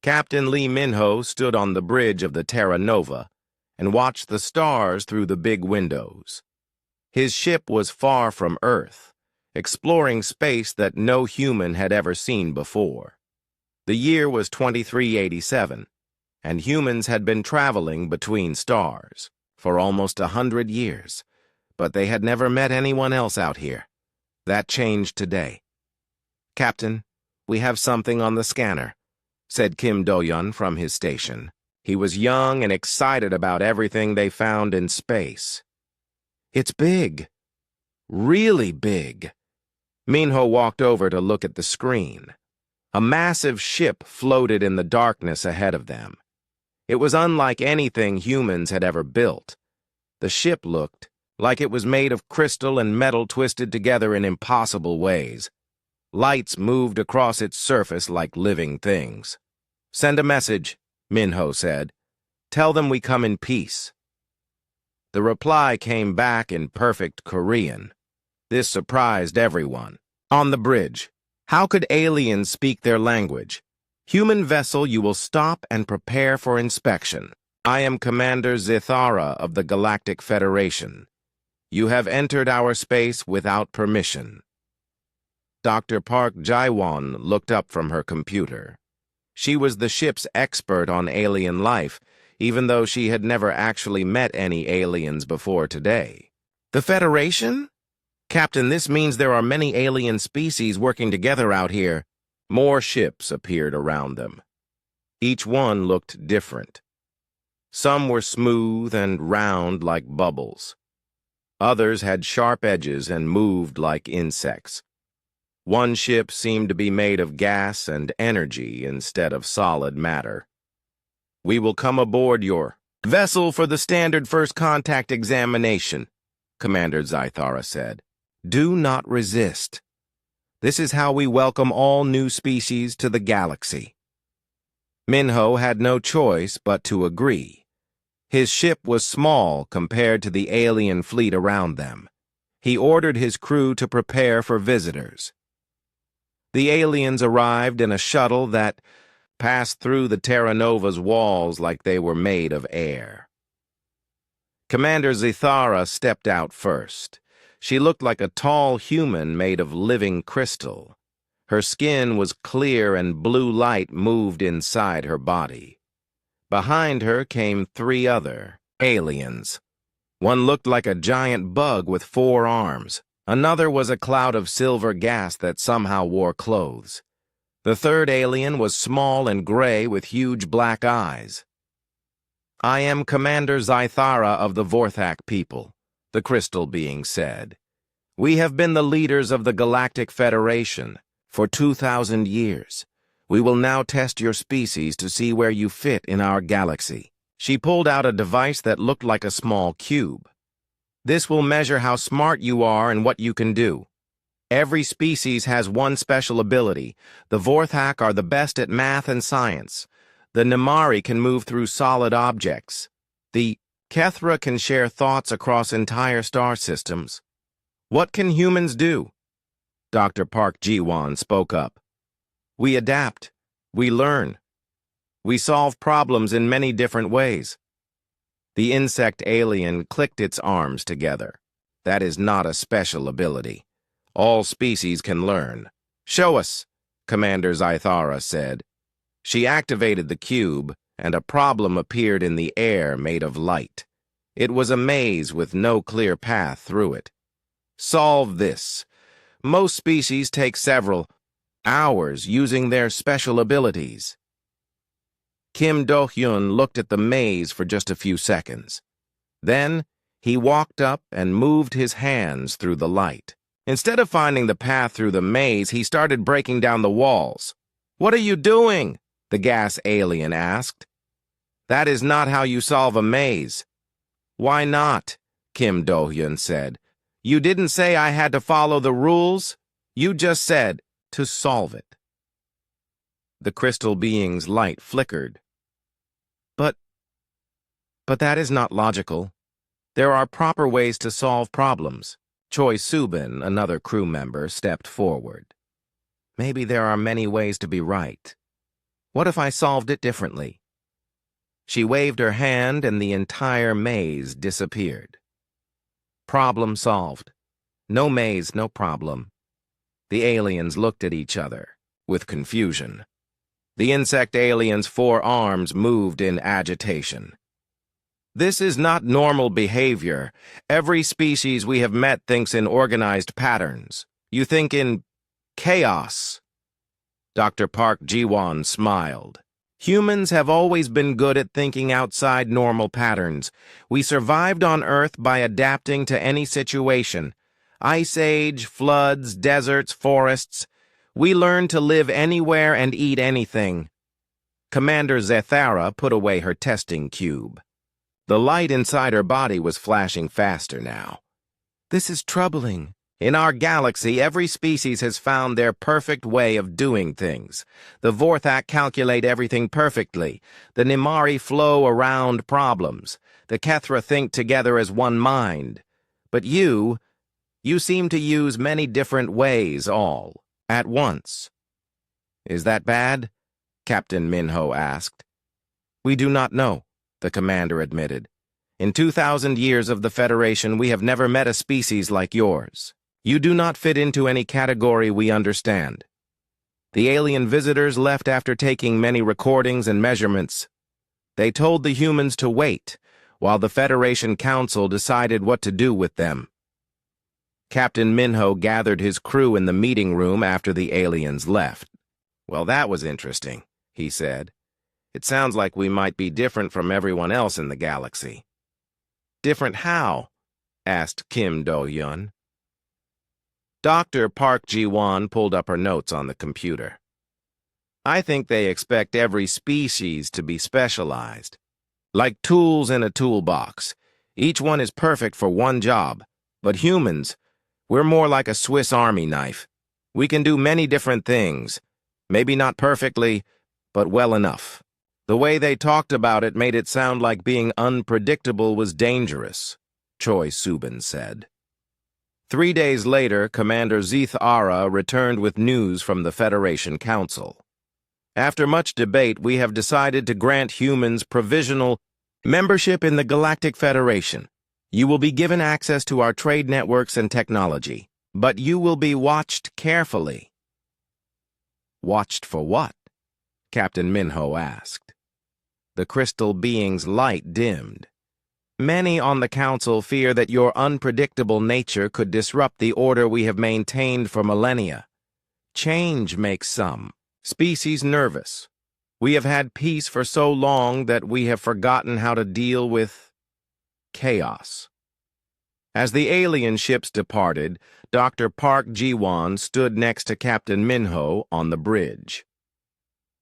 Captain Lee Minho stood on the bridge of the Terra Nova and watched the stars through the big windows. His ship was far from Earth, exploring space that no human had ever seen before. The year was 2387, and humans had been traveling between stars for almost 100 years, but they had never met anyone else out here. That changed today. "Captain, we have something on the scanner," said Kim Do-yeon from his station. He was young and excited about everything they found in space. "It's big. Really big." Minho walked over to look at the screen. A massive ship floated in the darkness ahead of them. It was unlike anything humans had ever built. The ship looked like it was made of crystal and metal twisted together in impossible ways. Lights moved across its surface like living things. "Send a message," Minho said. "Tell them we come in peace." The reply came back in perfect Korean. This surprised everyone. On the bridge, how could aliens speak their language? "Human vessel, you will stop and prepare for inspection. I am Commander Zithara of the Galactic Federation. You have entered our space without permission." Dr. Park Jae-won looked up from her computer. She was the ship's expert on alien life, even though she had never actually met any aliens before today. "The Federation? Captain, this means there are many alien species working together out here." More ships appeared around them. Each one looked different. Some were smooth and round like bubbles. Others had sharp edges and moved like insects. One ship seemed to be made of gas and energy instead of solid matter. "We will come aboard your vessel for the standard first contact examination," Commander Zithara said. "Do not resist. This is how we welcome all new species to the galaxy." Minho had no choice but to agree. His ship was small compared to the alien fleet around them. He ordered his crew to prepare for visitors. The aliens arrived in a shuttle that passed through the Terra Nova's walls like they were made of air. Commander Zithara stepped out first. She looked like a tall human made of living crystal. Her skin was clear and blue light moved inside her body. Behind her came 3 other aliens. One looked like a giant bug with 4 arms. Another was a cloud of silver gas that somehow wore clothes. The 3rd alien was small and gray with huge black eyes. "I am Commander Zithara of the Vorthak people," the crystal being said. "We have been the leaders of the Galactic Federation for 2,000 years. We will now test your species to see where you fit in our galaxy." She pulled out a device that looked like a small cube. "This will measure how smart you are and what you can do. Every species has one special ability. The Vorthak are the best at math and science. The Nemari can move through solid objects. The Kethra can share thoughts across entire star systems. What can humans do?" Dr. Park Ji-won spoke up. "We adapt. We learn. We solve problems in many different ways." The insect alien clicked its arms together. "That is not a special ability. All species can learn." "Show us," Commander Zithara said. She activated the cube, and a problem appeared in the air made of light. It was a maze with no clear path through it. "Solve this. Most species take several hours using their special abilities." Kim Do-hyun looked at the maze for just a few seconds. Then he walked up and moved his hands through the light. Instead of finding the path through the maze, he started breaking down the walls. "What are you doing?" the gas alien asked. "That is not how you solve a maze." "Why not?" Kim Do-hyun said. "You didn't say I had to follow the rules. You just said to solve it." The crystal being's light flickered. But that is not logical. There are proper ways to solve problems." Choi Subin, another crew member, stepped forward. "Maybe there are many ways to be right. What if I solved it differently? She waved her hand and the entire maze disappeared. Problem solved. No maze, no problem. The aliens looked at each other with confusion. The insect alien's 4 arms moved in agitation. This is not normal behavior. Every species we have met thinks in organized patterns. You think in chaos. Dr. Park Ji-won smiled. Humans have always been good at thinking outside normal patterns. We survived on Earth by adapting to any situation. Ice age, floods, deserts, forests. We learned to live anywhere and eat anything. Commander Zethara put away her testing cube. The light inside her body was flashing faster now. This is troubling. In our galaxy, every species has found their perfect way of doing things. The Vorthak calculate everything perfectly. The Nimari flow around problems. The Kethra think together as one mind. But you seem to use many different ways all at once. Is that bad? Captain Minho asked. We do not know, the commander admitted. In 2,000 years of the Federation, we have never met a species like yours. You do not fit into any category we understand. The alien visitors left after taking many recordings and measurements. They told the humans to wait, while the Federation Council decided what to do with them. Captain Minho gathered his crew in the meeting room after the aliens left. Well, that was interesting, he said. It sounds like we might be different from everyone else in the galaxy. Different how? Asked Kim Do-hyun. Dr. Park Ji-won pulled up her notes on the computer. I think they expect every species to be specialized. Like tools in a toolbox. Each one is perfect for one job. But humans, we're more like a Swiss Army knife. We can do many different things. Maybe not perfectly, but well enough. The way they talked about it made it sound like being unpredictable was dangerous, Choi Subin said. 3 days later, Commander Zethara returned with news from the Federation Council. After much debate, we have decided to grant humans provisional membership in the Galactic Federation. You will be given access to our trade networks and technology, but you will be watched carefully. Watched for what? Captain Minho asked. The crystal being's light dimmed. Many on the council fear that your unpredictable nature could disrupt the order we have maintained for millennia. Change makes some species nervous. We have had peace for so long that we have forgotten how to deal with chaos. As the alien ships departed, Dr. Park Ji-won stood next to Captain Minho on the bridge.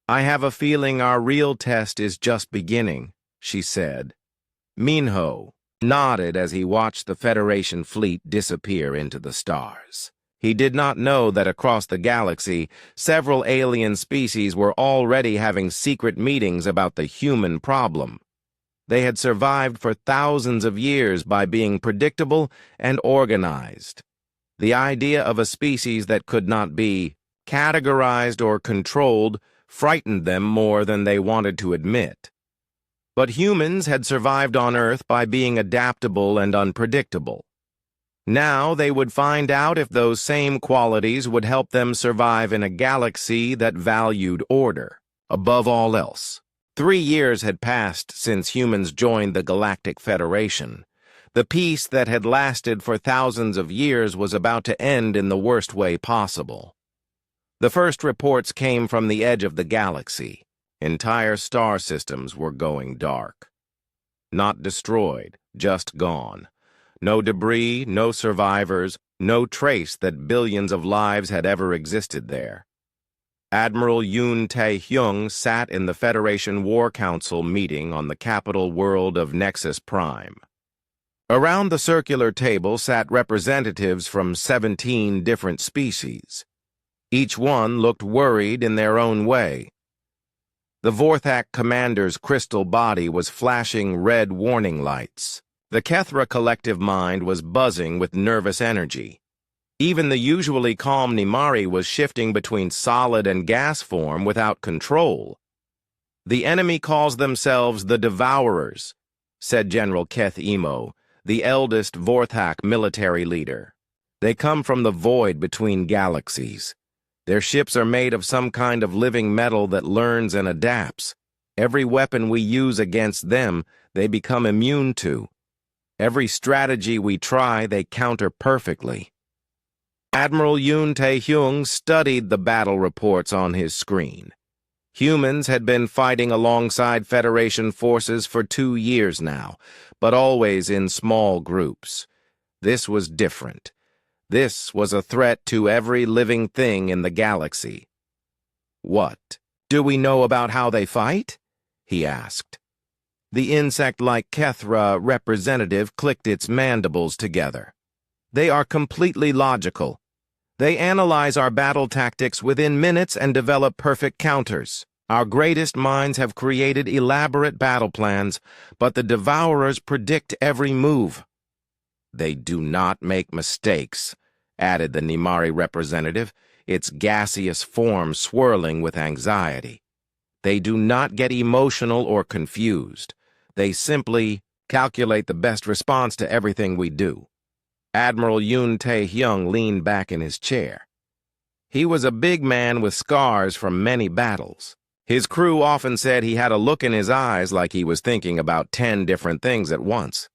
I have a feeling our real test is just beginning, she said. Minho nodded as he watched the Federation fleet disappear into the stars. He did not know that across the galaxy, several alien species were already having secret meetings about the human problem. They had survived for thousands of years by being predictable and organized. The idea of a species that could not be categorized or controlled frightened them more than they wanted to admit. But humans had survived on Earth by being adaptable and unpredictable. Now they would find out if those same qualities would help them survive in a galaxy that valued order above all else. 3 years had passed since humans joined the Galactic Federation. The peace that had lasted for thousands of years was about to end in the worst way possible. The first reports came from the edge of the galaxy. Entire star systems were going dark. Not destroyed, just gone. No debris, no survivors, no trace that billions of lives had ever existed there. Admiral Yoon Tae-hyung sat in the Federation War Council meeting on the capital world of Nexus Prime. Around the circular table sat representatives from 17 different species. Each one looked worried in their own way. The Vorthak commander's crystal body was flashing red warning lights. The Kethra collective mind was buzzing with nervous energy. Even the usually calm Nimari was shifting between solid and gas form without control. "The enemy calls themselves the Devourers," said General Keth Emo, the eldest Vorthak military leader. "They come from the void between galaxies. Their ships are made of some kind of living metal that learns and adapts. Every weapon we use against them, they become immune to. Every strategy we try, they counter perfectly." Admiral Yoon Tae-hyung studied the battle reports on his screen. Humans had been fighting alongside Federation forces for 2 years now, but always in small groups. This was different. This was a threat to every living thing in the galaxy. "What do we know about how they fight?" he asked. The insect-like Kethra representative clicked its mandibles together. "They are completely logical. They analyze our battle tactics within minutes and develop perfect counters. Our greatest minds have created elaborate battle plans, but the Devourers predict every move." "They do not make mistakes," added the Nimari representative, its gaseous form swirling with anxiety. "They do not get emotional or confused. They simply calculate the best response to everything we do." Admiral Yoon Tae-hyung leaned back in his chair. He was a big man with scars from many battles. His crew often said he had a look in his eyes like he was thinking about 10 different things at once.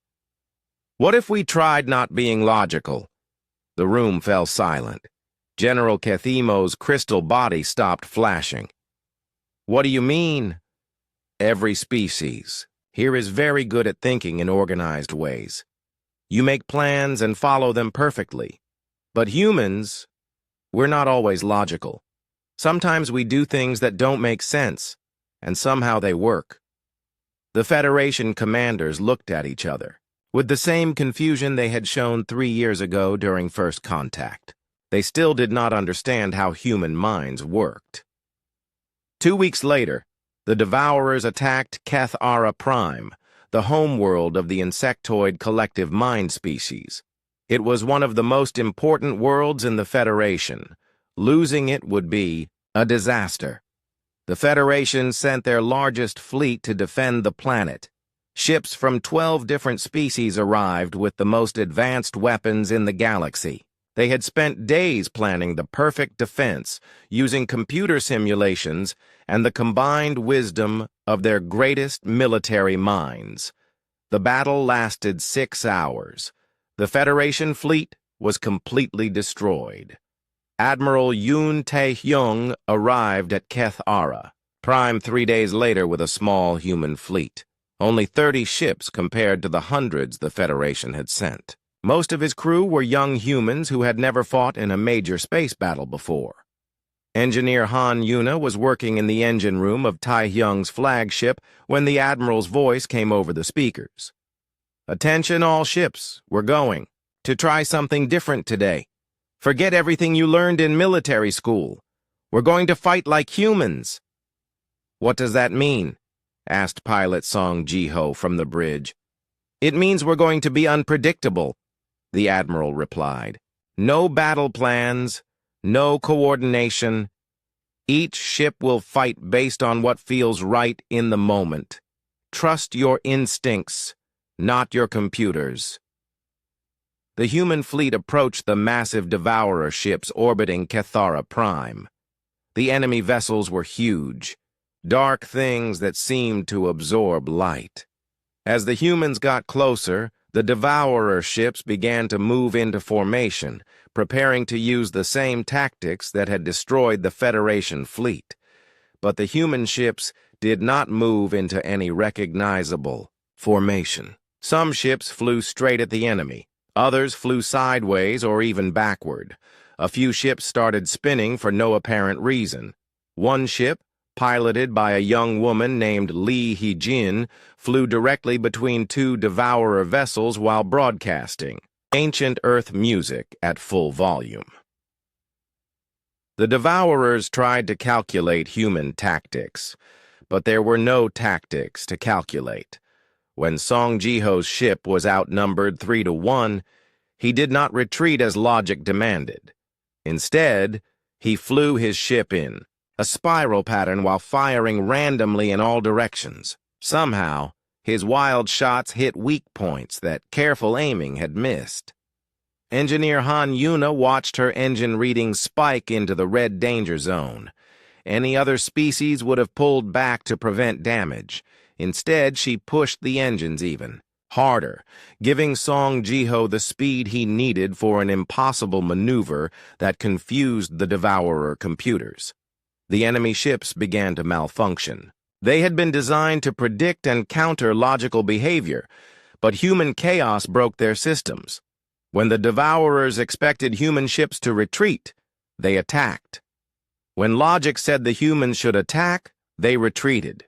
"What if we tried not being logical?" The room fell silent. General Kethimo's crystal body stopped flashing. "What do you mean?" "Every species here is very good at thinking in organized ways. You make plans and follow them perfectly. But humans, we're not always logical. Sometimes we do things that don't make sense, and somehow they work." The Federation commanders looked at each other, with the same confusion they had shown 3 years ago during first contact. They still did not understand how human minds worked. 2 weeks later, the Devourers attacked Keth Ara Prime, the homeworld of the insectoid collective mind species. It was one of the most important worlds in the Federation. Losing it would be a disaster. The Federation sent their largest fleet to defend the planet. Ships from 12 different species arrived with the most advanced weapons in the galaxy. They had spent days planning the perfect defense, using computer simulations and the combined wisdom of their greatest military minds. The battle lasted 6 hours. The Federation fleet was completely destroyed. Admiral Yoon Tae-hyung arrived at Keth Ara Prime 3 days later with a small human fleet. Only 30 ships compared to the hundreds the Federation had sent. Most of his crew were young humans who had never fought in a major space battle before. Engineer Han Yuna was working in the engine room of Tae-hyung's flagship when the Admiral's voice came over the speakers. "Attention all ships, we're going to try something different today. Forget everything you learned in military school. We're going to fight like humans." "What does that mean?" asked pilot Song Ji-ho from the bridge. "It means we're going to be unpredictable," the Admiral replied. "No battle plans, no coordination. Each ship will fight based on what feels right in the moment. Trust your instincts, not your computers." The human fleet approached the massive Devourer ships orbiting Kethara Prime. The enemy vessels were huge, dark things that seemed to absorb light. As the humans got closer, the Devourer ships began to move into formation, preparing to use the same tactics that had destroyed the Federation fleet. But the human ships did not move into any recognizable formation. Some ships flew straight at the enemy. Others flew sideways or even backward. A few ships started spinning for no apparent reason. One ship, piloted by a young woman named Lee Hee-jin, flew directly between 2 Devourer vessels while broadcasting ancient Earth music at full volume. The Devourers tried to calculate human tactics, but there were no tactics to calculate. When Song Ji-ho's ship was outnumbered 3-1, he did not retreat as logic demanded. Instead, he flew his ship in, a spiral pattern while firing randomly in all directions. Somehow, his wild shots hit weak points that careful aiming had missed. Engineer Han Yuna watched her engine readings spike into the red danger zone. Any other species would have pulled back to prevent damage. Instead, she pushed the engines even harder, giving Song Ji-ho the speed he needed for an impossible maneuver that confused the Devourer computers. The enemy ships began to malfunction. They had been designed to predict and counter logical behavior, but human chaos broke their systems. When the Devourers expected human ships to retreat, they attacked. When logic said the humans should attack, they retreated.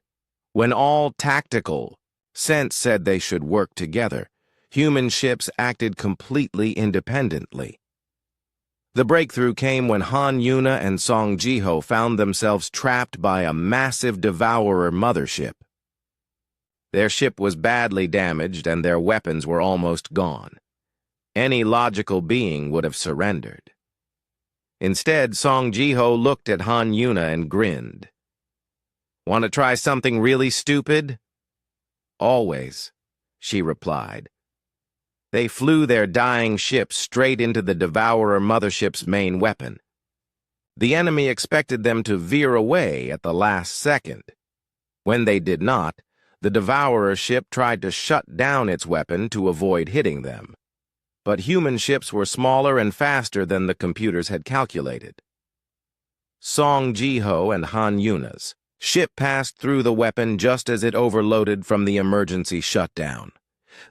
When all tactical sense said they should work together, human ships acted completely independently. The breakthrough came when Han Yuna and Song Ji-ho found themselves trapped by a massive Devourer mothership. Their ship was badly damaged and their weapons were almost gone. Any logical being would have surrendered. Instead, Song Ji-ho looked at Han Yuna and grinned. "Want to try something really stupid?" "Always," she replied. They flew their dying ship straight into the Devourer mothership's main weapon. The enemy expected them to veer away at the last second. When they did not, the Devourer ship tried to shut down its weapon to avoid hitting them. But human ships were smaller and faster than the computers had calculated. Song Ji-ho and Han Yuna's ship passed through the weapon just as it overloaded from the emergency shutdown.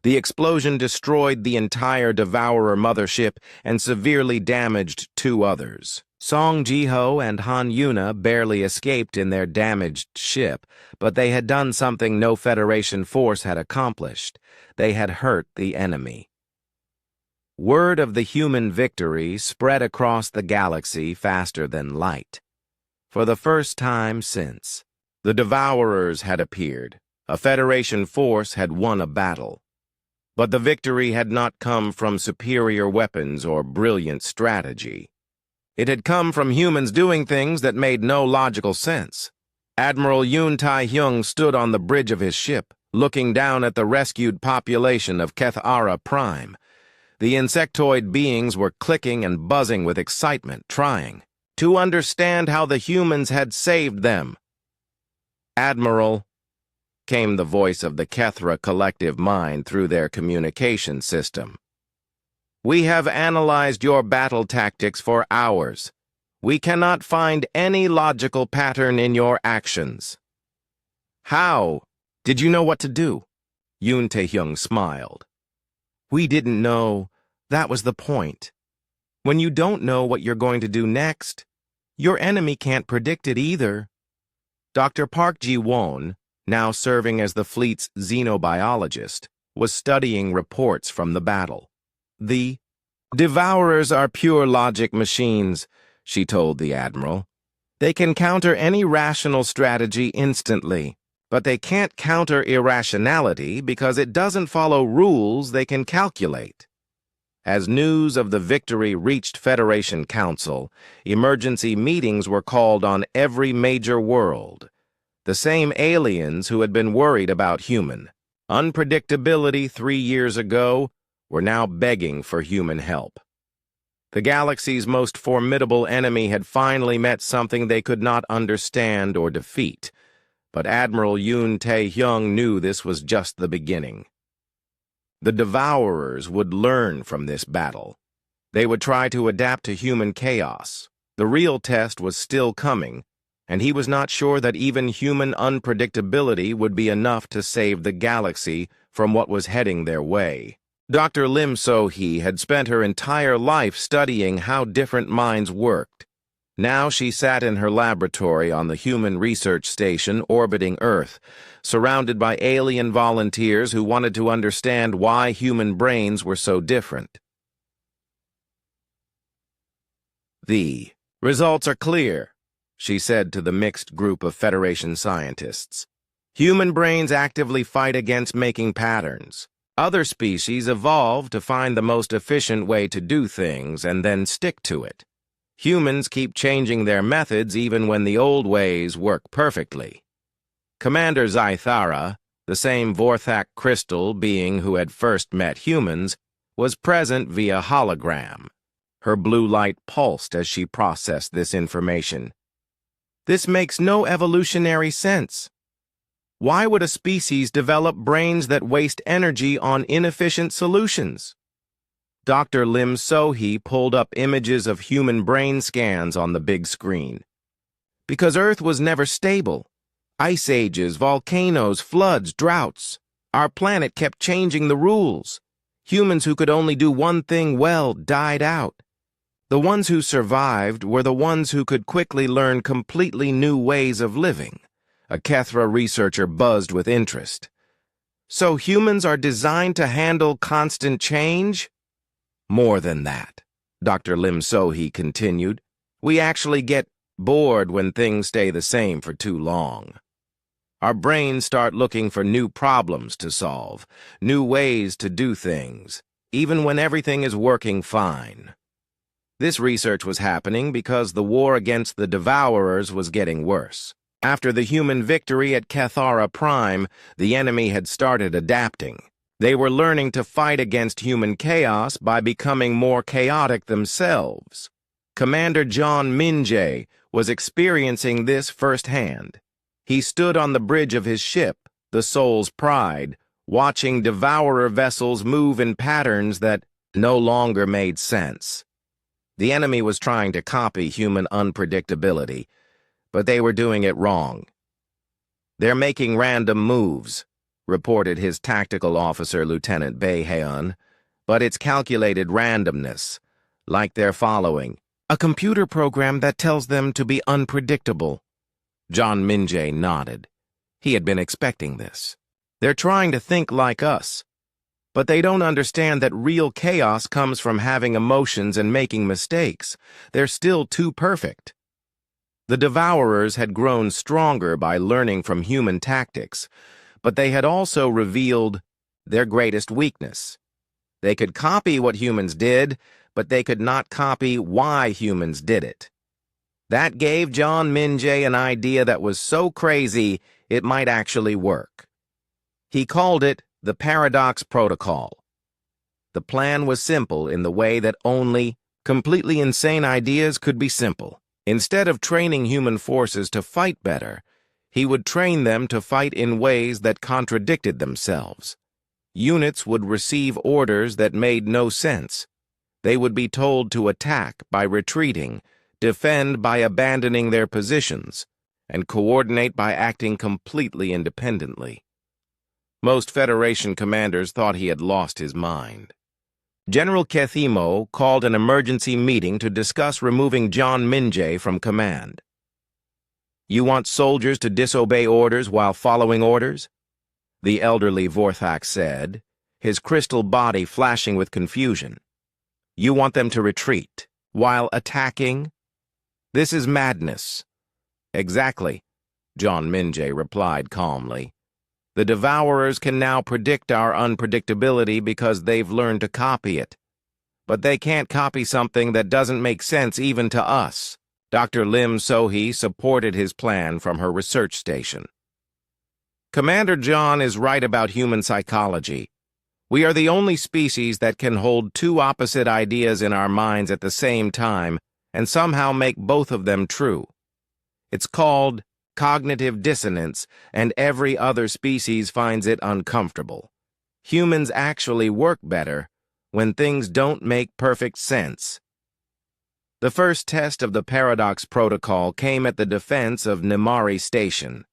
The explosion destroyed the entire Devourer mothership and severely damaged two others. Song Ji-ho and Han Yuna barely escaped in their damaged ship, but they had done something no Federation force had accomplished. They had hurt the enemy. Word of the human victory spread across the galaxy faster than light. For the first time since, the Devourers had appeared. A Federation force had won a battle. But the victory had not come from superior weapons or brilliant strategy. It had come from humans doing things that made no logical sense. Admiral Yoon Tae-hyung stood on the bridge of his ship, looking down at the rescued population of Keth-Ara Prime. The insectoid beings were clicking and buzzing with excitement, trying to understand how the humans had saved them. "Admiral," came the voice of the Kethra collective mind through their communication system. "We have analyzed your battle tactics for hours. We cannot find any logical pattern in your actions." "How? Did you know what to do?" Yoon Tae-hyung smiled. "We didn't know. That was the point. When you don't know what you're going to do next, your enemy can't predict it either." Dr. Park Ji-won, now serving as the fleet's xenobiologist, was studying reports from the battle. "The Devourers are pure logic machines," she told the Admiral. "They can counter any rational strategy instantly, but they can't counter irrationality because it doesn't follow rules they can calculate." As news of the victory reached Federation Council, emergency meetings were called on every major world. The same aliens who had been worried about human unpredictability 3 years ago were now begging for human help. The galaxy's most formidable enemy had finally met something they could not understand or defeat, but Admiral Yoon Tae-hyung knew this was just the beginning. The Devourers would learn from this battle. They would try to adapt to human chaos. The real test was still coming, and he was not sure that even human unpredictability would be enough to save the galaxy from what was heading their way. Dr. Lim So-hee had spent her entire life studying how different minds worked. Now she sat in her laboratory on the human research station orbiting Earth, surrounded by alien volunteers who wanted to understand why human brains were so different. "The results are clear," she said to the mixed group of Federation scientists. "Human brains actively fight against making patterns. Other species evolve to find the most efficient way to do things and then stick to it. Humans keep changing their methods even when the old ways work perfectly. Commander Zythara, the same Vorthak crystal being who had first met humans, was present via hologram. Her blue light pulsed as she processed this information. This makes no evolutionary sense. Why would a species develop brains that waste energy on inefficient solutions? Dr. Lim Sohee pulled up images of human brain scans on the big screen. Because Earth was never stable. Ice ages, volcanoes, floods, droughts. Our planet kept changing the rules. Humans who could only do one thing well died out. The ones who survived were the ones who could quickly learn completely new ways of living. A Kethra researcher buzzed with interest. So humans are designed to handle constant change? More than that, Dr. Lim Sohee continued. We actually get bored when things stay the same for too long. Our brains start looking for new problems to solve, new ways to do things, even when everything is working fine. This research was happening because the war against the Devourers was getting worse. After the human victory at Kethara Prime, the enemy had started adapting. They were learning to fight against human chaos by becoming more chaotic themselves. Commander John Minjay was experiencing this firsthand. He stood on the bridge of his ship, the Soul's Pride, watching Devourer vessels move in patterns that no longer made sense. The enemy was trying to copy human unpredictability, but they were doing it wrong. They're making random moves, reported his tactical officer, Lieutenant Baeheon, but it's calculated randomness, like they're following a computer program that tells them to be unpredictable. John Minjay nodded. He had been expecting this. They're trying to think like us, but they don't understand that real chaos comes from having emotions and making mistakes. They're still too perfect. The Devourers had grown stronger by learning from human tactics, but they had also revealed their greatest weakness. They could copy what humans did, but they could not copy why humans did it. That gave John Minjay an idea that was so crazy it might actually work. He called it the Paradox Protocol. The plan was simple in the way that only completely insane ideas could be simple. Instead of training human forces to fight better, he would train them to fight in ways that contradicted themselves. Units would receive orders that made no sense. They would be told to attack by retreating, defend by abandoning their positions, and coordinate by acting completely independently. Most Federation commanders thought he had lost his mind. General Kethimo called an emergency meeting to discuss removing John Minjay from command. You want soldiers to disobey orders while following orders? The elderly Vorthak said, his crystal body flashing with confusion. You want them to retreat while attacking? This is madness. Exactly, John Minjay replied calmly. The Devourers can now predict our unpredictability because they've learned to copy it. But they can't copy something that doesn't make sense even to us. Dr. Lim Sohee supported his plan from her research station. Commander John is right about human psychology. We are the only species that can hold two opposite ideas in our minds at the same time and somehow make both of them true. It's called cognitive dissonance, and every other species finds it uncomfortable. Humans actually work better when things don't make perfect sense. The first test of the Paradox Protocol came at the defense of Nimari Station.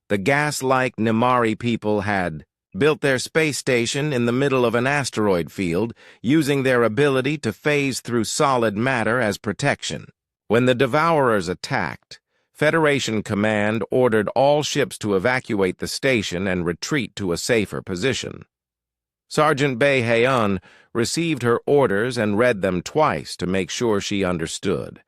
The gas-like Nimari people had built their space station in the middle of an asteroid field, using their ability to phase through solid matter as protection. When the Devourers attacked, Federation Command ordered all ships to evacuate the station and retreat to a safer position. Sergeant Baeheon received her orders and read them twice to make sure she understood.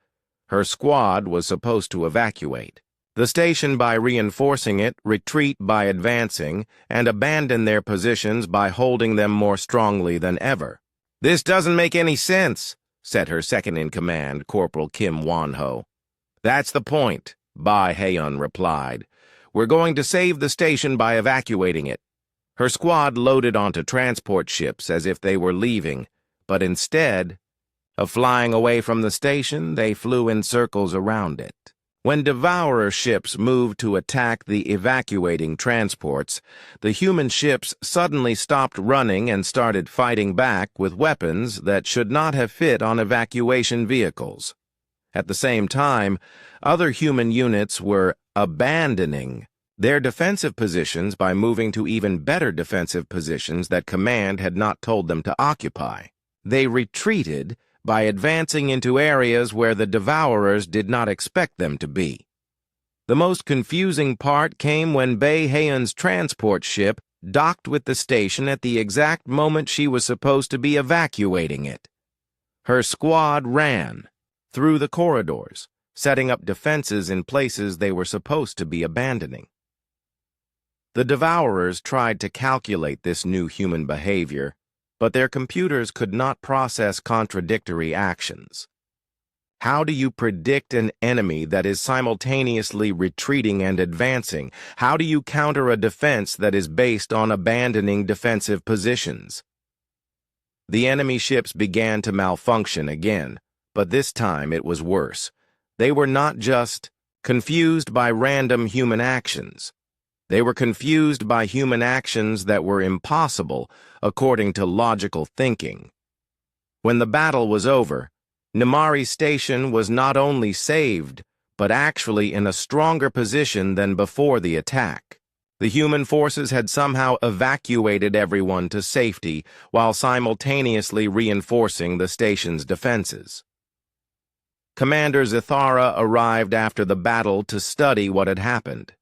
Her squad was supposed to evacuate the station by reinforcing it, retreat by advancing, and abandon their positions by holding them more strongly than ever. This doesn't make any sense, said her second-in-command, Corporal Kim Won-ho. "That's the point," Ba Haeun replied. "We're going to save the station by evacuating it." Her squad loaded onto transport ships as if they were leaving, but instead of flying away from the station, they flew in circles around it. When Devourer ships moved to attack the evacuating transports, the human ships suddenly stopped running and started fighting back with weapons that should not have fit on evacuation vehicles. At the same time, other human units were abandoning their defensive positions by moving to even better defensive positions that command had not told them to occupy. They retreated by advancing into areas where the Devourers did not expect them to be. The most confusing part came when Ba Haeun's transport ship docked with the station at the exact moment she was supposed to be evacuating it. Her squad ran through the corridors, setting up defenses in places they were supposed to be abandoning. The Devourers tried to calculate this new human behavior, but their computers could not process contradictory actions. How do you predict an enemy that is simultaneously retreating and advancing? How do you counter a defense that is based on abandoning defensive positions? The enemy ships began to malfunction again, but this time it was worse. They were not just confused by random human actions. They were confused by human actions that were impossible according to logical thinking. When the battle was over, Namari Station was not only saved, but actually in a stronger position than before the attack. The human forces had somehow evacuated everyone to safety while simultaneously reinforcing the station's defenses. Commander Zithara arrived after the battle to study what had happened.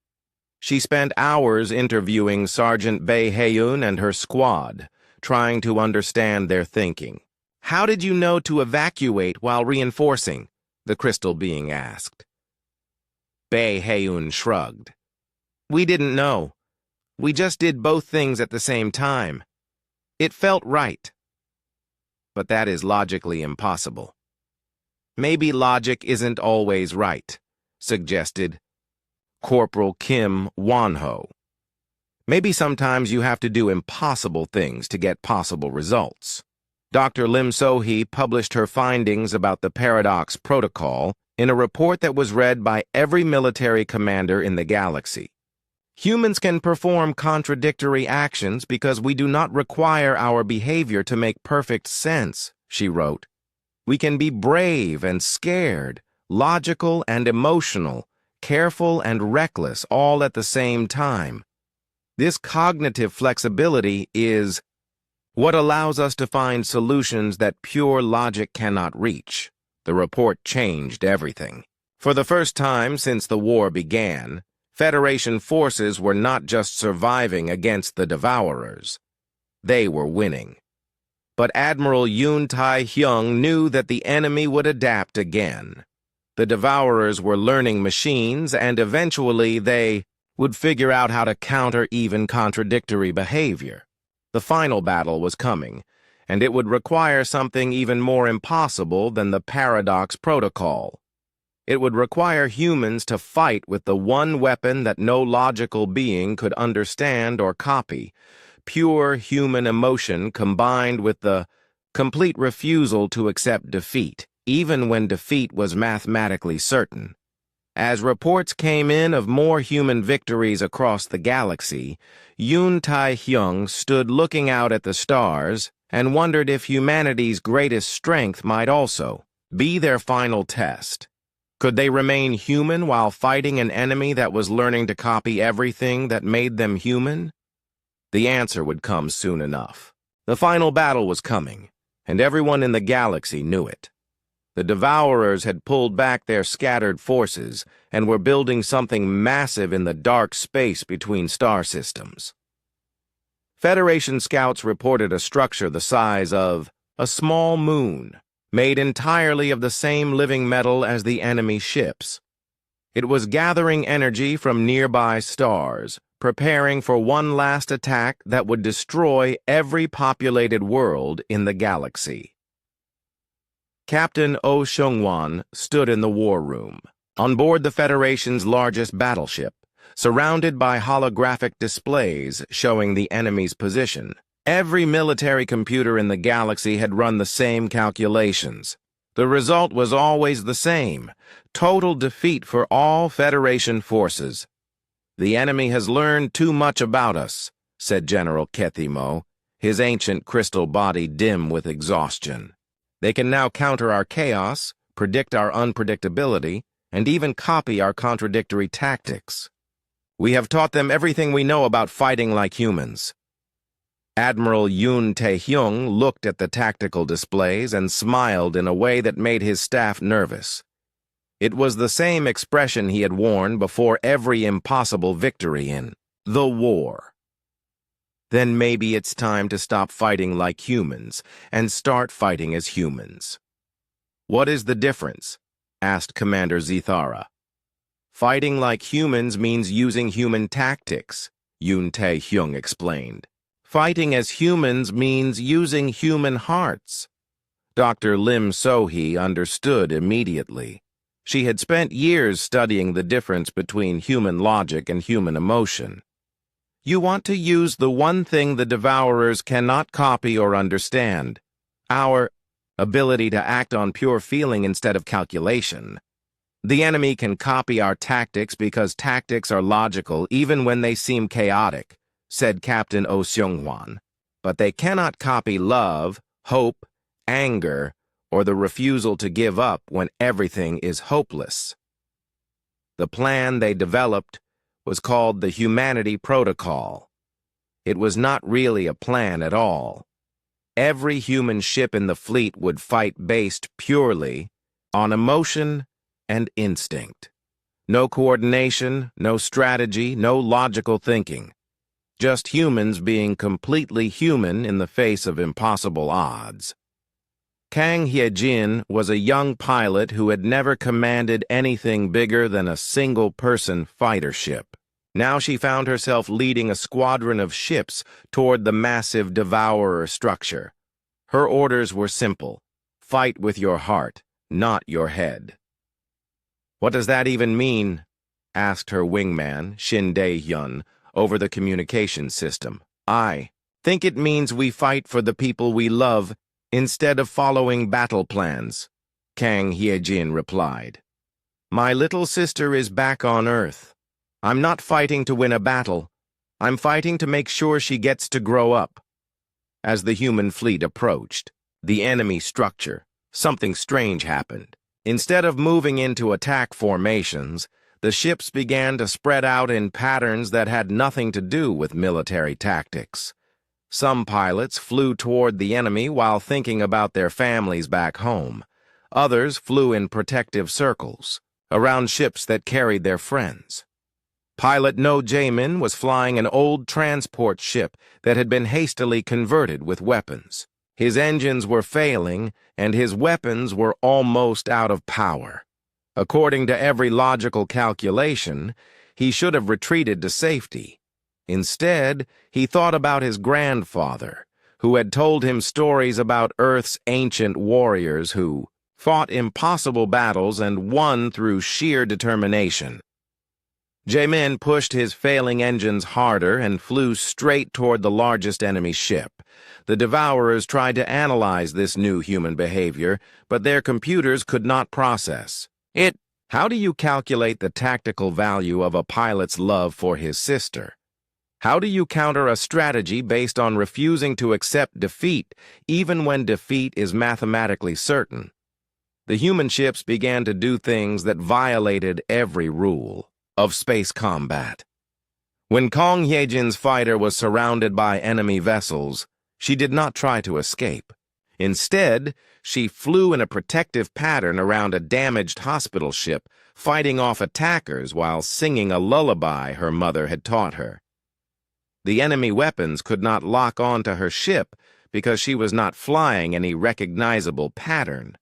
She spent hours interviewing Sergeant Ba Haeun and her squad, trying to understand their thinking. "How did you know to evacuate while reinforcing?" the crystal being asked. Ba Haeun shrugged. "We didn't know. We just did both things at the same time. It felt right. But that is logically impossible." "Maybe logic isn't always right," suggested Corporal Kim Won-ho. "Maybe sometimes you have to do impossible things to get possible results." Dr. Lim So-hee published her findings about the Paradox Protocol in a report that was read by every military commander in the galaxy. "Humans can perform contradictory actions because we do not require our behavior to make perfect sense," she wrote. "We can be brave and scared, logical and emotional, careful and reckless all at the same time. This cognitive flexibility is what allows us to find solutions that pure logic cannot reach." The report changed everything. For the first time since the war began, Federation forces were not just surviving against the Devourers. They were winning. But Admiral Yoon Tae-hyung knew that the enemy would adapt again. The Devourers were learning machines, and eventually they would figure out how to counter even contradictory behavior. The final battle was coming, and it would require something even more impossible than the Paradox Protocol. It would require humans to fight with the one weapon that no logical being could understand or copy, pure human emotion combined with the complete refusal to accept defeat, even when defeat was mathematically certain. As reports came in of more human victories across the galaxy, Yoon Tae-hyung stood looking out at the stars and wondered if humanity's greatest strength might also be their final test. Could they remain human while fighting an enemy that was learning to copy everything that made them human? The answer would come soon enough. The final battle was coming, and everyone in the galaxy knew it. The Devourers had pulled back their scattered forces and were building something massive in the dark space between star systems. Federation scouts reported a structure the size of a small moon, made entirely of the same living metal as the enemy ships. It was gathering energy from nearby stars, preparing for one last attack that would destroy every populated world in the galaxy. Captain Oh Seung-wan stood in the war room, on board the Federation's largest battleship, surrounded by holographic displays showing the enemy's position. Every military computer in the galaxy had run the same calculations. The result was always the same: total defeat for all Federation forces. "The enemy has learned too much about us," said General Kethimo, his ancient crystal body dim with exhaustion. "They can now counter our chaos, predict our unpredictability, and even copy our contradictory tactics. We have taught them everything we know about fighting like humans." Admiral Yoon Tae-hyung looked at the tactical displays and smiled in a way that made his staff nervous. It was the same expression he had worn before every impossible victory in the war. "Then maybe it's time to stop fighting like humans and start fighting as humans." "What is the difference?" asked Commander Zithara. "Fighting like humans means using human tactics," Yoon Tae-hyung explained. "Fighting as humans means using human hearts." Dr. Lim So-hee understood immediately. She had spent years studying the difference between human logic and human emotion. "You want to use the one thing the Devourers cannot copy or understand: our ability to act on pure feeling instead of calculation. The enemy can copy our tactics because tactics are logical even when they seem chaotic," said Captain Oh Seung-hwan. "But they cannot copy love, hope, anger, or the refusal to give up when everything is hopeless." The plan they developed was called the Humanity Protocol. It was not really a plan at all. Every human ship in the fleet would fight based purely on emotion and instinct. No coordination, no strategy, no logical thinking. Just humans being completely human in the face of impossible odds. Kang Hye-jin was a young pilot who had never commanded anything bigger than a single-person fighter ship. Now she found herself leading a squadron of ships toward the massive Devourer structure. Her orders were simple: fight with your heart, not your head. "What does that even mean?" asked her wingman, Shin Dae-hyun, over the communication system. "I think it means we fight for the people we love instead of following battle plans," Kang Hye-jin replied. "My little sister is back on Earth. I'm not fighting to win a battle. I'm fighting to make sure she gets to grow up." As the human fleet approached the enemy structure, something strange happened. Instead of moving into attack formations, the ships began to spread out in patterns that had nothing to do with military tactics. Some pilots flew toward the enemy while thinking about their families back home. Others flew in protective circles, around ships that carried their friends. Pilot No Jaemin was flying an old transport ship that had been hastily converted with weapons. His engines were failing, and his weapons were almost out of power. According to every logical calculation, he should have retreated to safety. Instead, he thought about his grandfather, who had told him stories about Earth's ancient warriors who fought impossible battles and won through sheer determination. Jaemin pushed his failing engines harder and flew straight toward the largest enemy ship. The Devourers tried to analyze this new human behavior, but their computers could not process it. How do you calculate the tactical value of a pilot's love for his sister? How do you counter a strategy based on refusing to accept defeat, even when defeat is mathematically certain? The human ships began to do things that violated every rule of space combat. When Kang Hye-jin's fighter was surrounded by enemy vessels, she did not try to escape. Instead, she flew in a protective pattern around a damaged hospital ship, fighting off attackers while singing a lullaby her mother had taught her. The enemy weapons could not lock onto her ship because she was not flying any recognizable pattern.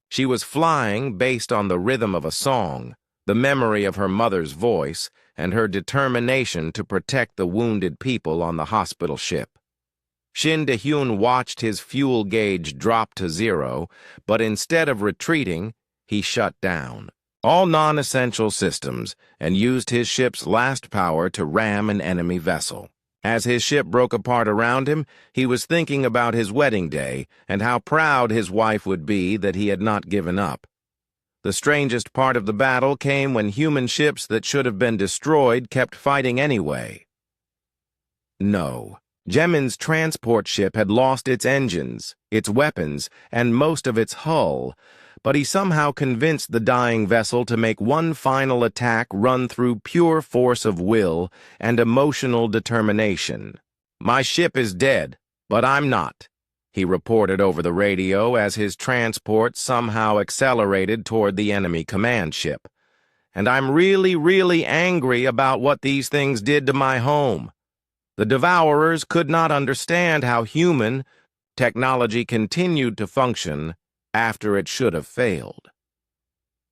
She was flying based on the rhythm of a song, the memory of her mother's voice, and her determination to protect the wounded people on the hospital ship. Shin De-hyun watched his fuel gauge drop to 0, but instead of retreating, he shut down all non-essential systems and used his ship's last power to ram an enemy vessel. As his ship broke apart around him, he was thinking about his wedding day and how proud his wife would be that he had not given up. The strangest part of the battle came when human ships that should have been destroyed kept fighting anyway. No. Jaemin's transport ship had lost its engines, its weapons, and most of its hull, but he somehow convinced the dying vessel to make one final attack run through pure force of will and emotional determination. "My ship is dead, but I'm not," he reported over the radio as his transport somehow accelerated toward the enemy command ship. "And I'm really, really angry about what these things did to my home." The Devourers could not understand how human technology continued to function after it should have failed.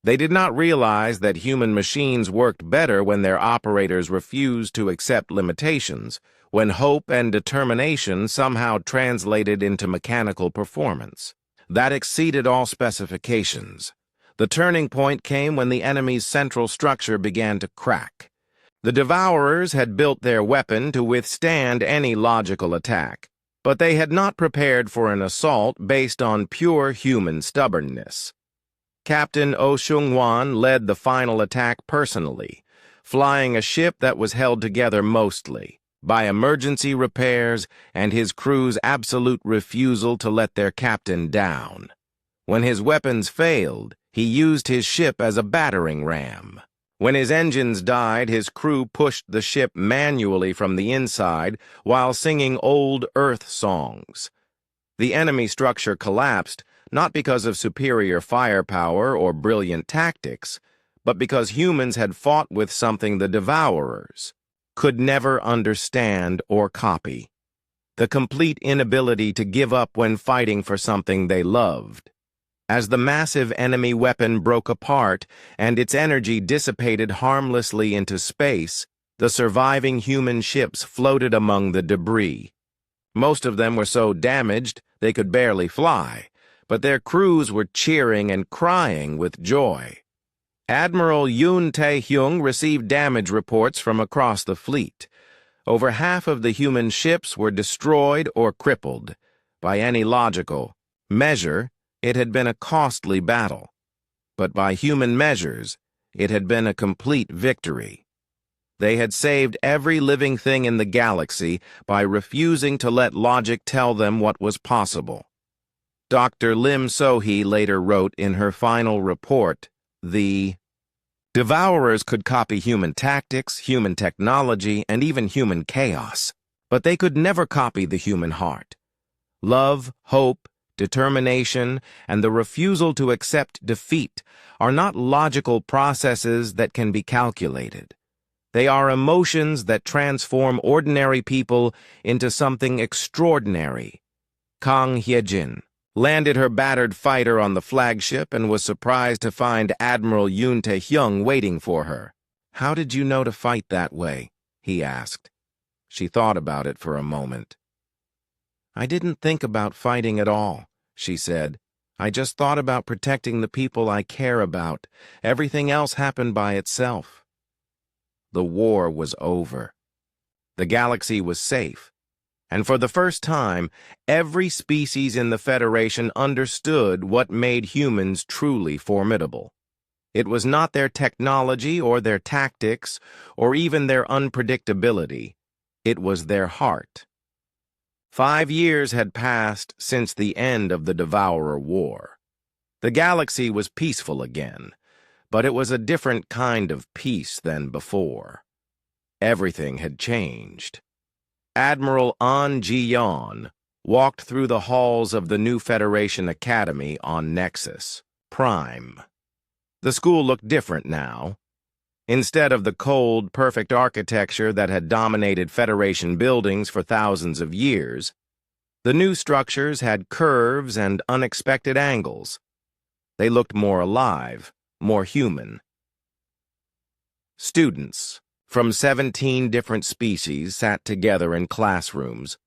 They did not realize that human machines worked better when their operators refused to accept limitations, when hope and determination somehow translated into mechanical performance. That exceeded all specifications. The turning point came when the enemy's central structure began to crack. The Devourers had built their weapon to withstand any logical attack, but they had not prepared for an assault based on pure human stubbornness. Captain Oh Seung-wan led the final attack personally, flying a ship that was held together mostly by emergency repairs and his crew's absolute refusal to let their captain down. When his weapons failed, he used his ship as a battering ram. When his engines died, his crew pushed the ship manually from the inside while singing old Earth songs. The enemy structure collapsed, not because of superior firepower or brilliant tactics, but because humans had fought with something the Devourers could never understand or copy: the complete inability to give up when fighting for something they loved. As the massive enemy weapon broke apart and its energy dissipated harmlessly into space, the surviving human ships floated among the debris. Most of them were so damaged they could barely fly, but their crews were cheering and crying with joy. Admiral Yoon Tae-hyung received damage reports from across the fleet. Over half of the human ships were destroyed or crippled. By any logical measure, it had been a costly battle, but by human measures, it had been a complete victory. They had saved every living thing in the galaxy by refusing to let logic tell them what was possible. Dr. Lim So-hee later wrote in her final report, "The Devourers could copy human tactics, human technology, and even human chaos, but they could never copy the human heart. Love, hope, determination, and the refusal to accept defeat are not logical processes that can be calculated. They are emotions that transform ordinary people into something extraordinary." Kang Hye-jin landed her battered fighter on the flagship and was surprised to find Admiral Yoon Tae-hyung waiting for her. "How did you know to fight that way?" he asked. She thought about it for a moment. "I didn't think about fighting at all," she said. "I just thought about protecting the people I care about. Everything else happened by itself." The war was over. The galaxy was safe. And for the first time, every species in the Federation understood what made humans truly formidable. It was not their technology or their tactics or even their unpredictability. It was their heart. 5 years had passed since the end of the Devourer War. The galaxy was peaceful again, but it was a different kind of peace than before. Everything had changed. Admiral An Ji-yeon walked through the halls of the new Federation Academy on Nexus Prime. The school looked different now. Instead of the cold, perfect architecture that had dominated Federation buildings for thousands of years, the new structures had curves and unexpected angles. They looked more alive, more human. Students from 17 different species sat together in classrooms,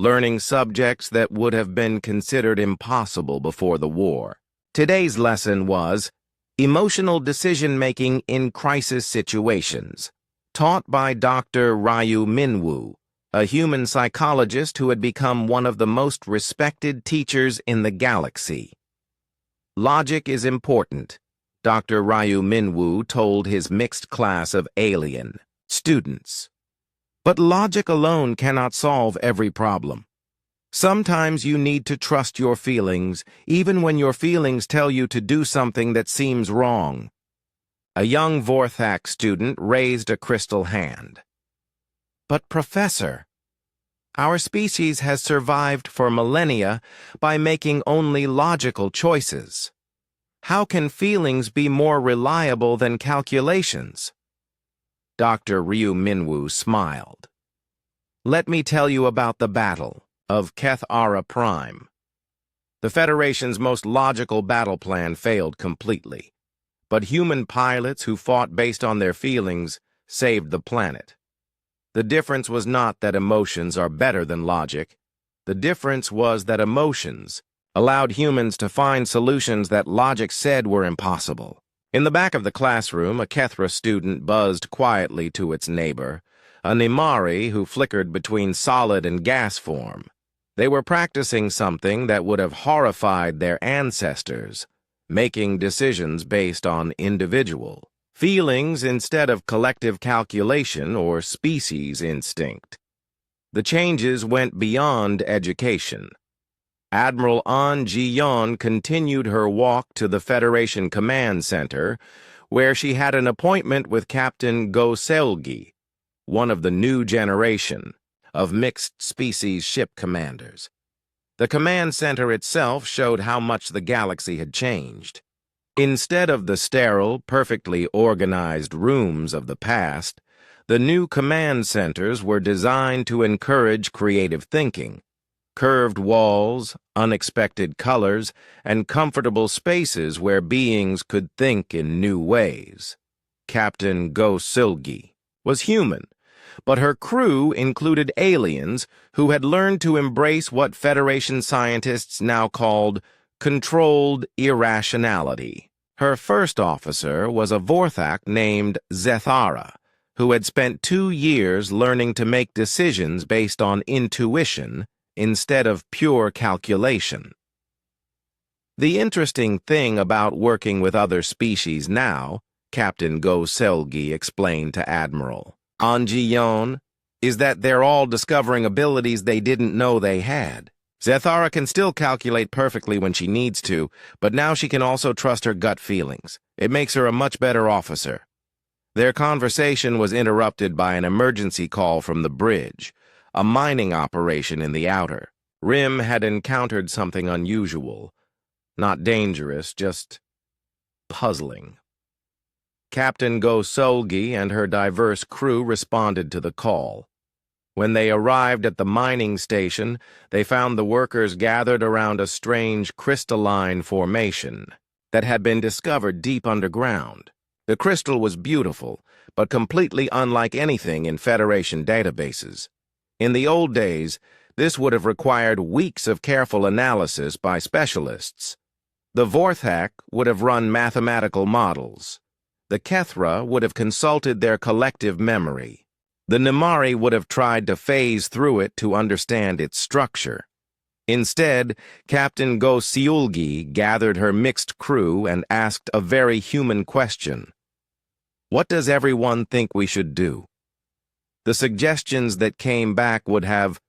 learning subjects that would have been considered impossible before the war. Today's lesson was Emotional Decision-Making in Crisis Situations, taught by Dr. Ryu Minwoo, a human psychologist who had become one of the most respected teachers in the galaxy. Logic is important, Dr. Ryu Minwoo told his mixed class of alien students. But logic alone cannot solve every problem. Sometimes you need to trust your feelings, even when your feelings tell you to do something that seems wrong. A young Vorthak student raised a crystal hand. But Professor, our species has survived for millennia by making only logical choices. How can feelings be more reliable than calculations? Dr. Ryu Minwoo smiled. Let me tell you about the battle of Keth Ara Prime. The Federation's most logical battle plan failed completely, but human pilots who fought based on their feelings saved the planet. The difference was not that emotions are better than logic. The difference was that emotions allowed humans to find solutions that logic said were impossible. In the back of the classroom, a Kethra student buzzed quietly to its neighbor, a Nimari who flickered between solid and gas form. They were practicing something that would have horrified their ancestors, making decisions based on individual feelings instead of collective calculation or species instinct. The changes went beyond education. Admiral An Ji-yeon continued her walk to the Federation Command Center, where she had an appointment with Captain Go Seulgi, one of the new generation of mixed-species ship commanders. The command center itself showed how much the galaxy had changed. Instead of the sterile, perfectly organized rooms of the past, the new command centers were designed to encourage creative thinking. Curved walls, unexpected colors, and comfortable spaces where beings could think in new ways. Captain Go Seulgi was human, but her crew included aliens who had learned to embrace what Federation scientists now called controlled irrationality. Her first officer was a Vorthak named Zethara, who had spent 2 years learning to make decisions based on intuition instead of pure calculation. The interesting thing about working with other species now, Captain Go Seulgi explained to Admiral An Ji-yeon, is that they're all discovering abilities they didn't know they had. Zethara can still calculate perfectly when she needs to, but now she can also trust her gut feelings. It makes her a much better officer. Their conversation was interrupted by an emergency call from the bridge, a mining operation in the outer. Rim had encountered something unusual. Not dangerous, just puzzling. Captain Go Seulgi and her diverse crew responded to the call. When they arrived at the mining station, they found the workers gathered around a strange crystalline formation that had been discovered deep underground. The crystal was beautiful, but completely unlike anything in Federation databases. In the old days, this would have required weeks of careful analysis by specialists. The Vorthak would have run mathematical models. The Kethra would have consulted their collective memory. The Nimari would have tried to phase through it to understand its structure. Instead, Captain Go Seulgi gathered her mixed crew and asked a very human question. What does everyone think we should do? The suggestions that came back would have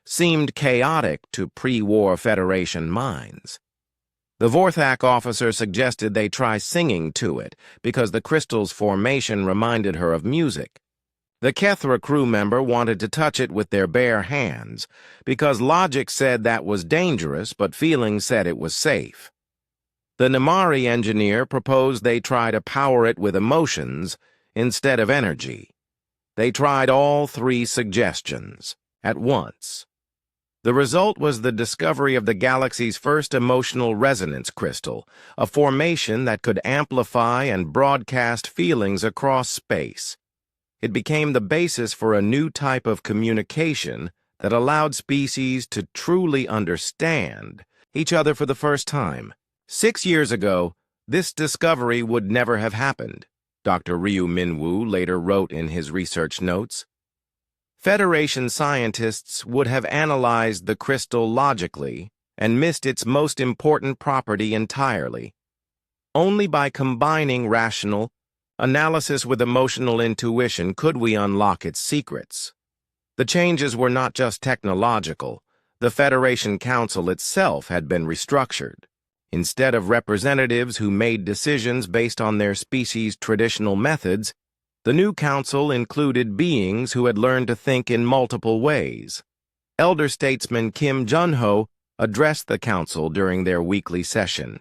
seemed chaotic to pre-war Federation minds. The Vorthak officer suggested they try singing to it because the crystal's formation reminded her of music. The Kethra crew member wanted to touch it with their bare hands because logic said that was dangerous, but feelings said it was safe. The Nimari engineer proposed they try to power it with emotions instead of energy. They tried all 3 suggestions at once. The result was the discovery of the galaxy's first emotional resonance crystal, a formation that could amplify and broadcast feelings across space. It became the basis for a new type of communication that allowed species to truly understand each other for the first time. 6 years ago, this discovery would never have happened, Dr. Ryu Minwoo later wrote in his research notes. Federation scientists would have analyzed the crystal logically and missed its most important property entirely. Only by combining rational analysis with emotional intuition could we unlock its secrets. The changes were not just technological. The Federation Council itself had been restructured. Instead of representatives who made decisions based on their species' traditional methods, the new council included beings who had learned to think in multiple ways. Elder statesman Kim Jun-ho addressed the council during their weekly session.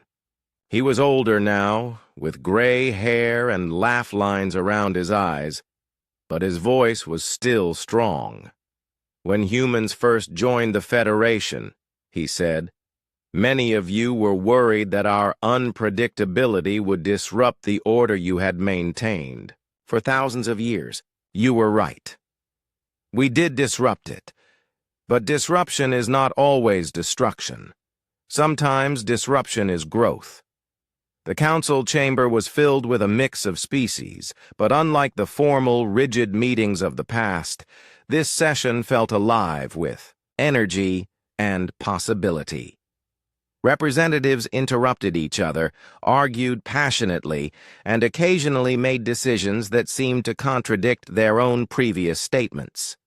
He was older now, with gray hair and laugh lines around his eyes, but his voice was still strong. When humans first joined the Federation, he said, many of you were worried that our unpredictability would disrupt the order you had maintained. For thousands of years, you were right. We did disrupt it, but disruption is not always destruction. Sometimes disruption is growth. The council chamber was filled with a mix of species, but unlike the formal, rigid meetings of the past, this session felt alive with energy and possibility. Representatives interrupted each other, argued passionately, and occasionally made decisions that seemed to contradict their own previous statements.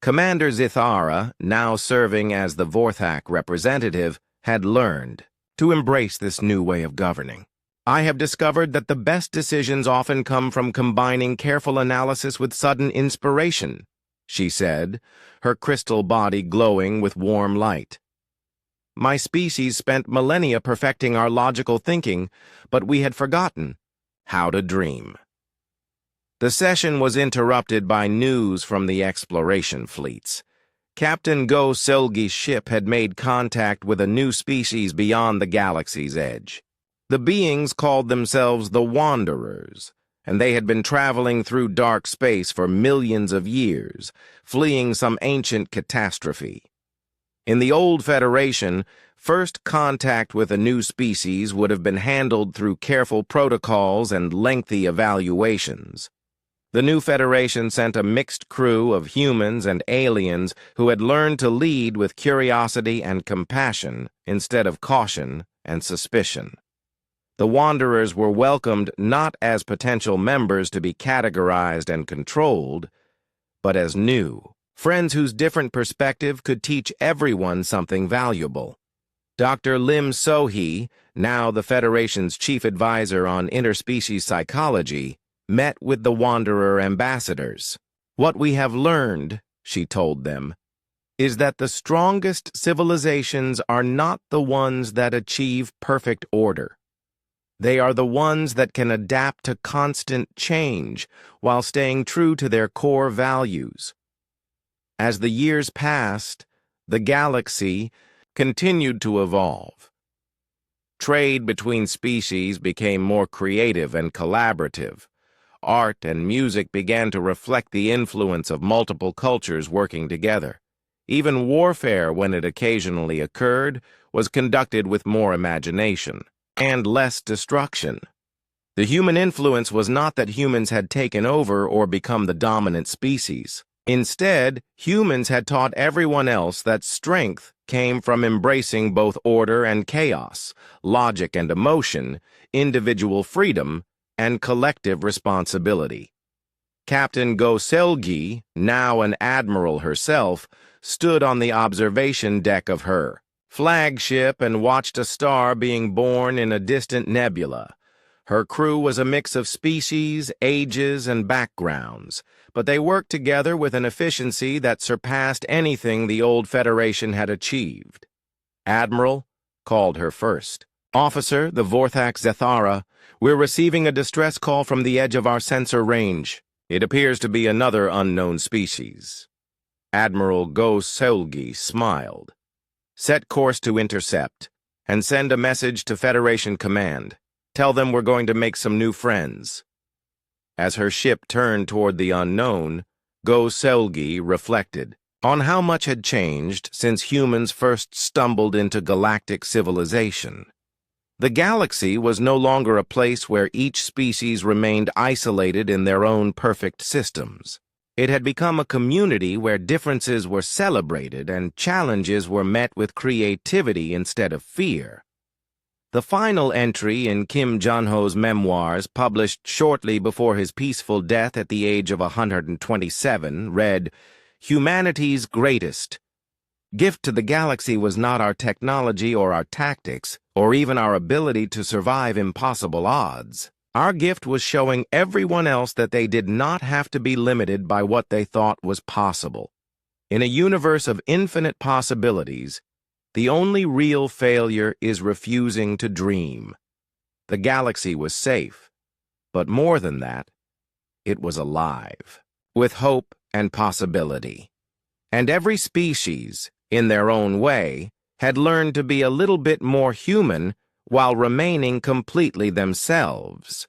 Commander Zithara, now serving as the Vorthak representative, had learned to embrace this new way of governing. I have discovered that the best decisions often come from combining careful analysis with sudden inspiration, she said, her crystal body glowing with warm light. My species spent millennia perfecting our logical thinking, but we had forgotten how to dream. The session was interrupted by news from the exploration fleets. Captain Go Seolgi's ship had made contact with a new species beyond the galaxy's edge. The beings called themselves the Wanderers, and they had been traveling through dark space for millions of years, fleeing some ancient catastrophe. In the old Federation, first contact with a new species would have been handled through careful protocols and lengthy evaluations. The new Federation sent a mixed crew of humans and aliens who had learned to lead with curiosity and compassion instead of caution and suspicion. The Wanderers were welcomed not as potential members to be categorized and controlled, but as new friends whose different perspective could teach everyone something valuable. Dr. Lim So-hee, now the Federation's chief advisor on interspecies psychology, met with the Wanderer ambassadors. What we have learned, she told them, is that the strongest civilizations are not the ones that achieve perfect order. They are the ones that can adapt to constant change while staying true to their core values. As the years passed, the galaxy continued to evolve. Trade between species became more creative and collaborative. Art and music began to reflect the influence of multiple cultures working together. Even warfare, when it occasionally occurred, was conducted with more imagination and less destruction. The human influence was not that humans had taken over or become the dominant species. Instead, humans had taught everyone else that strength came from embracing both order and chaos, logic and emotion, individual freedom, and collective responsibility. Captain Go Seolgi, now an admiral herself, stood on the observation deck of her flagship and watched a star being born in a distant nebula. Her crew was a mix of species, ages, and backgrounds, but they worked together with an efficiency that surpassed anything the old Federation had achieved. Admiral called her first. Officer, the Vorthak Zethara, we're receiving a distress call from the edge of our sensor range. It appears to be another unknown species. Admiral Go Seolgi smiled. Set course to intercept, and send a message to Federation Command. Tell them we're going to make some new friends. As her ship turned toward the unknown, Go Seolgi reflected. on how much had changed since humans first stumbled into galactic civilization. The galaxy was no longer a place where each species remained isolated in their own perfect systems. It had become a community where differences were celebrated and challenges were met with creativity instead of fear. The final entry in Kim Jun-ho's memoirs, published shortly before his peaceful death at the age of 127, read, "Humanity's greatest gift to the galaxy was not our technology or our tactics, or even our ability to survive impossible odds. Our gift was showing everyone else that they did not have to be limited by what they thought was possible. In a universe of infinite possibilities, the only real failure is refusing to dream." The galaxy was safe, but more than that, it was alive, with hope and possibility. And every species, in their own way, had learned to be a little bit more human while remaining completely themselves.